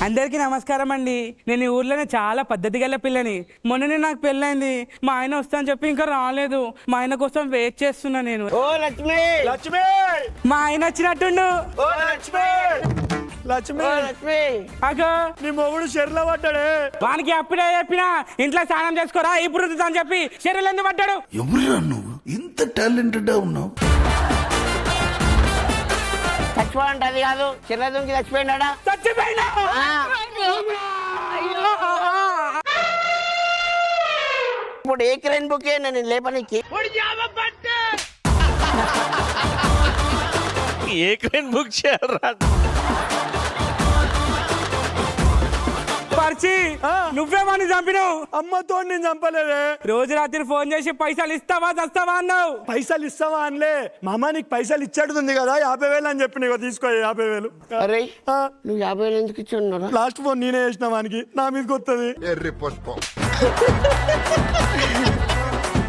అందరికీ నమస్కారం అండి. నేను ఈ ఊర్లోనే చాలా పద్ధతి గల పిల్లని. మొన్ననే నాకు పెళ్ళైంది. మా ఆయన వస్తా అని చెప్పి ఇంకా రాలేదు. మా ఆయన కోసం వెయిట్ చేస్తున్నా నేను. ఓ లక్ష్మి లక్ష్మి మా ఆయన వచ్చినట్టుండు. ఓ లక్ష్మి లక్ష్మి లక్ష్మి అగో నీ మొగుడు చెర్ల పడ్డాడే. వానికి అప్పుడే చెప్పినా ఇంట్లో స్నానం చేసుకోరా ఇప్పుడు అని చెప్పి చెరువులు ఎందుకు పడ్డాడు. ఎవరురా నువ్వు ఇంత టాలెంటెడ్ ఉన్నావు? చచ్చిపోయింది అది కాదు, చెర్ల దుంకి చచ్చిపోయినాడా? చచ్చిపోయినా ఇప్పుడు ఏ క్రైన్ బుక్ నేను లేపనికి ఏ క్రైన్ బుక్ చేయాలరా? పరిచి నువ్వేమని చంపినావు? అమ్మతో నేను చంపలేదే. రోజు రాత్రి ఫోన్ చేసి పైసలు ఇస్తావా చస్తావా అన్నావు. పైసలు ఇస్తావా అనలే, మామ నీకు పైసలు ఇచ్చేటుంది కదా 50,000 అని చెప్పి నీకు తీసుకో 50,000. అరే నువ్వు 50,000 ఎందుకు ఇచ్చి ఉన్నారా? లాస్ట్ ఫోన్ నేనే చేసిన వానికి, నా మీదకి వస్తుంది. ఎర్రి పుష్పం